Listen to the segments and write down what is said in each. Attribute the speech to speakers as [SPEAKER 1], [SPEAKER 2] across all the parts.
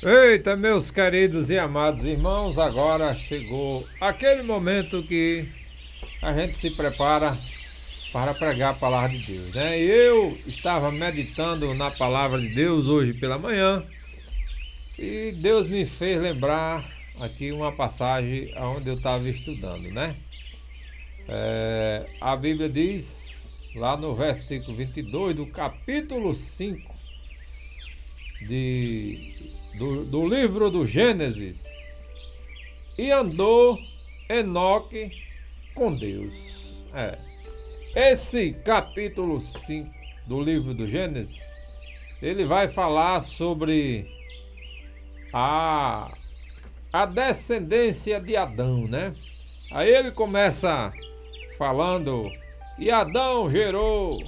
[SPEAKER 1] Eita, meus queridos e amados irmãos, agora chegou aquele momento que a gente se prepara para pregar a palavra de Deus, né? E eu estava meditando na palavra de Deus hoje pela manhã e Deus me fez lembrar aqui uma passagem onde eu estava estudando, né? A Bíblia diz lá no versículo 22 do capítulo 5 do livro do Gênesis: e andou Enoque com Deus. Esse capítulo 5 do livro do Gênesis, ele vai falar sobre a descendência de Adão, né? Aí ele começa falando, e Adão gerou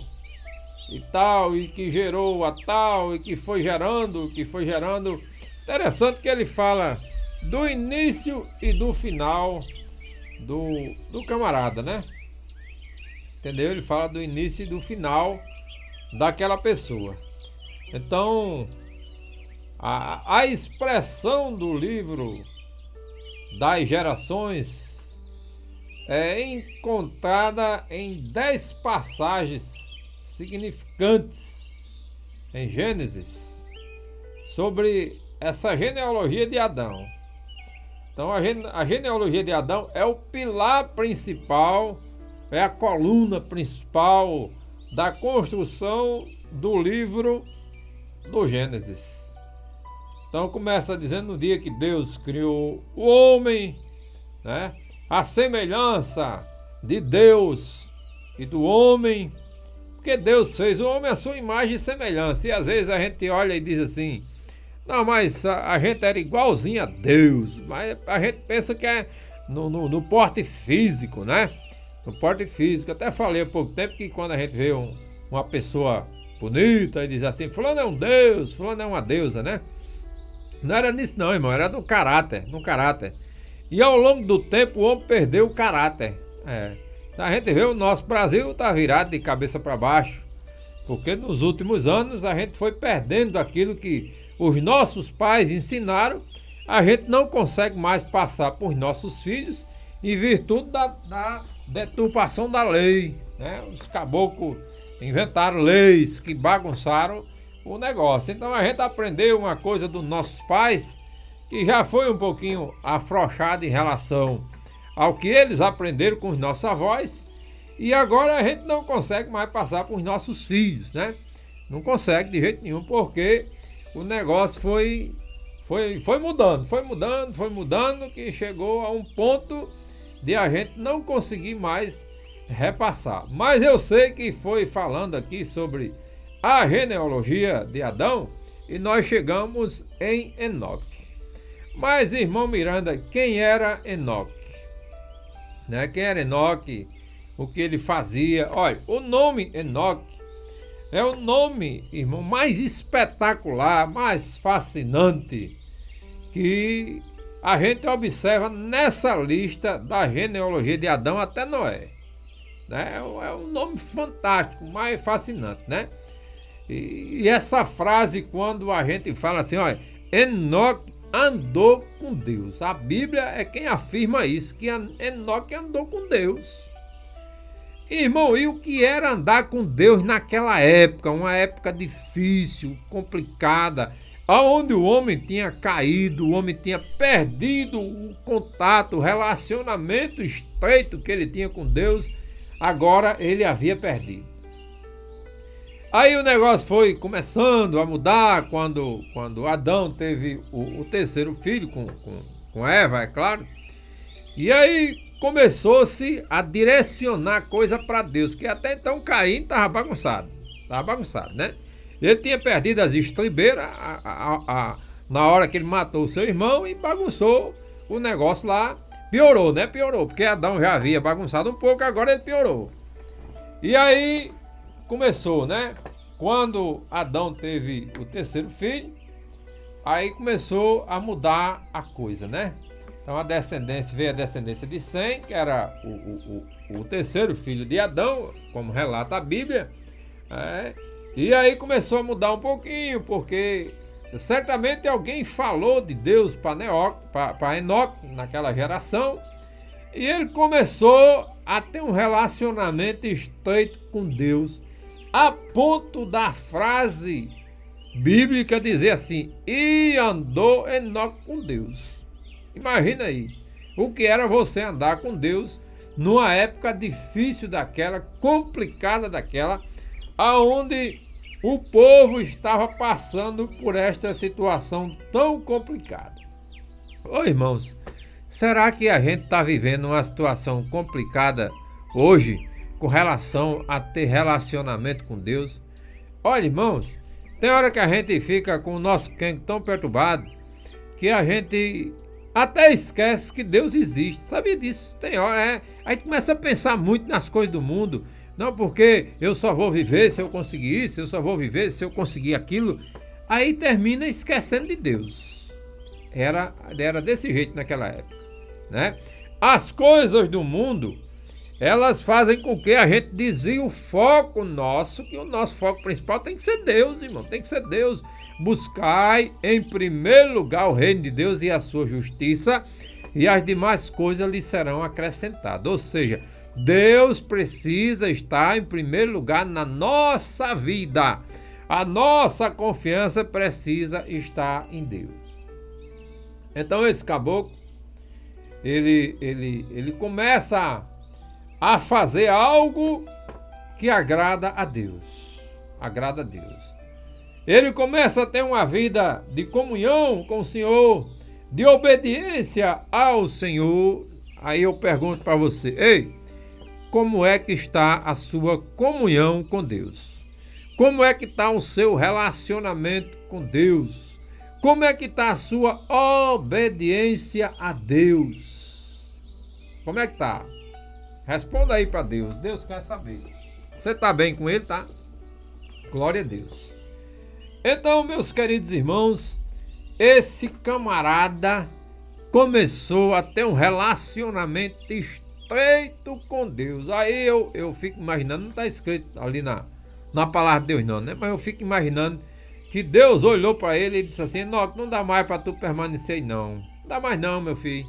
[SPEAKER 1] e tal, e que gerou a tal, e que foi gerando, Interessante que ele fala do início e do final do camarada, né? Entendeu? Ele fala do início e do final daquela pessoa. Então, a expressão do livro das gerações é encontrada em 10 passagens significantes em Gênesis sobre essa genealogia de Adão. Então a genealogia de Adão é o pilar principal, é a coluna principal da construção do livro do Gênesis. Então começa dizendo no dia que Deus criou o homem, né? A semelhança de Deus e do homem, porque Deus fez o homem à sua imagem e semelhança. E às vezes a gente olha e diz assim: não, mas a gente era igualzinho a Deus. Mas a gente pensa que é no porte físico, né? No porte físico. Até falei há pouco tempo que quando a gente vê uma pessoa bonita e diz assim: fulano é um Deus, fulano é uma deusa, né? Não era nisso não, irmão, era no caráter. E ao longo do tempo o homem perdeu o caráter. A gente vê o nosso Brasil tá virado de cabeça para baixo, porque nos últimos anos a gente foi perdendo aquilo que os nossos pais ensinaram. A gente não consegue mais passar por nossos filhos em virtude da deturpação da lei, né? Os caboclos inventaram leis que bagunçaram o negócio. Então a gente aprendeu uma coisa dos nossos pais que já foi um pouquinho afrouxado em relação ao que eles aprenderam com os nossos avós, e agora a gente não consegue mais passar para os nossos filhos, né? Não consegue de jeito nenhum, porque o negócio foi mudando, que chegou a um ponto de a gente não conseguir mais repassar. Mas eu sei que foi falando aqui sobre a genealogia de Adão e nós chegamos em Enoque. Mas, irmão Miranda, quem era Enoque? Né? Quem era Enoque? O que ele fazia? Olha, o nome Enoque é o nome, irmão, mais espetacular, mais fascinante que a gente observa nessa lista da genealogia de Adão até Noé. Né? É um nome fantástico, mais fascinante, né? E essa frase, quando a gente fala assim, olha, Enoque andou com Deus. A Bíblia é quem afirma isso, que Enoque andou com Deus. Irmão, e o que era andar com Deus naquela época? Uma época difícil, complicada, onde o homem tinha caído, o homem tinha perdido o contato, o relacionamento estreito que ele tinha com Deus, agora ele havia perdido. Aí o negócio foi começando a mudar quando Adão teve o terceiro filho com Eva, é claro. E aí começou-se a direcionar coisa para Deus, que até então Caim estava bagunçado, né? Ele tinha perdido as estribeiras na hora que ele matou o seu irmão e bagunçou o negócio lá. Piorou, né? Piorou, porque Adão já havia bagunçado um pouco, agora ele piorou. E aí começou, né? Quando Adão teve o terceiro filho, aí começou a mudar a coisa, né? Então veio a descendência de Sem, que era o terceiro filho de Adão, como relata a Bíblia. E aí começou a mudar um pouquinho, porque certamente alguém falou de Deus para Enoque naquela geração, e ele começou a ter um relacionamento estreito com Deus, a ponto da frase bíblica dizer assim: e andou Enoque com Deus. Imagina aí, o que era você andar com Deus numa época difícil daquela, complicada daquela, aonde o povo estava passando por esta situação tão complicada. Ô irmãos, será que a gente está vivendo uma situação complicada hoje com relação a ter relacionamento com Deus? Olha, irmãos, tem hora que a gente fica com o nosso quengo tão perturbado que a gente até esquece que Deus existe. Sabia disso? Tem hora, aí começa a pensar muito nas coisas do mundo. Não, porque eu só vou viver se eu conseguir isso, eu só vou viver se eu conseguir aquilo. Aí termina esquecendo de Deus. Era desse jeito naquela época, né? As coisas do mundo, elas fazem com que a gente desvie o foco nosso, que o nosso foco principal tem que ser Deus, irmão, tem que ser Deus. Buscai em primeiro lugar o reino de Deus e a sua justiça, e as demais coisas lhe serão acrescentadas. Ou seja, Deus precisa estar em primeiro lugar na nossa vida. A nossa confiança precisa estar em Deus. Então esse caboclo, ele começa a fazer algo que agrada a Deus. Agrada a Deus. Ele começa a ter uma vida de comunhão com o Senhor, de obediência ao Senhor. Aí eu pergunto para você: ei, como é que está a sua comunhão com Deus? Como é que está o seu relacionamento com Deus? Como é que está a sua obediência a Deus? Como é que está? Responda aí para Deus. Deus quer saber. Você está bem com Ele, tá? Glória a Deus. Então, meus queridos irmãos, esse camarada começou a ter um relacionamento estreito com Deus. Aí eu fico imaginando, não está escrito ali na palavra de Deus não, né? Mas eu fico imaginando que Deus olhou para ele e disse assim: não dá mais para tu permanecer aí não. Não dá mais não, meu filho.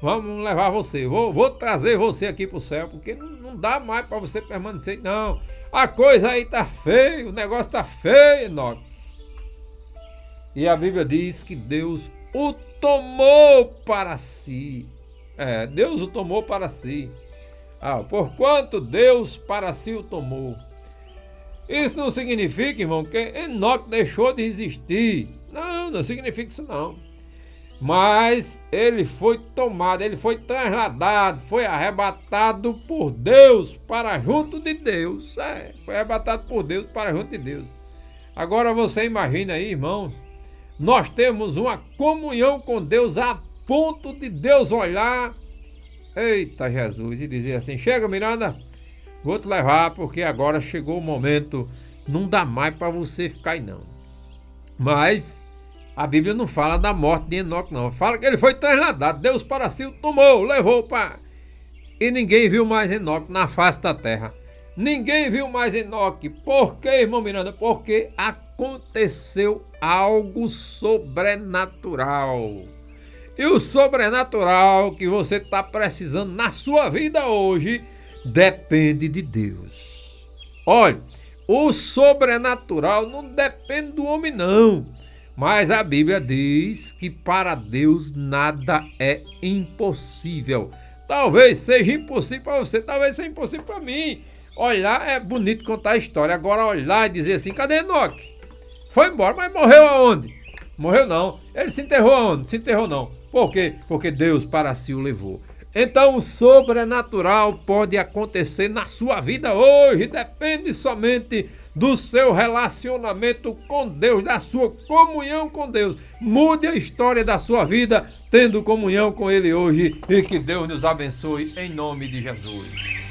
[SPEAKER 1] Vamos levar você. Vou trazer você aqui para o céu, porque não dá mais para você permanecer aí não. A coisa aí tá feia, o negócio tá feio, Enoque. E a Bíblia diz que Deus o tomou para si. Deus o tomou para si. Porquanto Deus para si o tomou. Isso não significa, irmão, que Enoque deixou de existir. Não significa isso não. Mas ele foi tomado, ele foi trasladado, foi arrebatado por Deus para junto de Deus. Foi arrebatado por Deus para junto de Deus. Agora você imagina aí, irmãos, nós temos uma comunhão com Deus a ponto de Deus olhar, eita Jesus, e dizer assim: chega, Miranda, vou te levar porque agora chegou o momento, não dá mais para você ficar aí não. Mas a Bíblia não fala da morte de Enoque não, fala que ele foi trasladado, Deus para si o tomou, levou para... E ninguém viu mais Enoque na face da terra. Ninguém viu mais Enoque. Por quê, irmão Miranda? Porque aconteceu algo sobrenatural. E o sobrenatural que você está precisando na sua vida hoje depende de Deus. Olha, o sobrenatural não depende do homem não. Mas a Bíblia diz que para Deus nada é impossível. Talvez seja impossível para você, talvez seja impossível para mim. Olhar é bonito contar a história. Agora olhar e dizer assim: cadê Enoque? Foi embora, mas morreu aonde? Morreu não. Ele se enterrou aonde? Se enterrou não. Por quê? Porque Deus para si o levou. Então o sobrenatural pode acontecer na sua vida hoje. Depende somente do seu relacionamento com Deus, da sua comunhão com Deus. Mude a história da sua vida tendo comunhão com Ele hoje, e que Deus nos abençoe em nome de Jesus.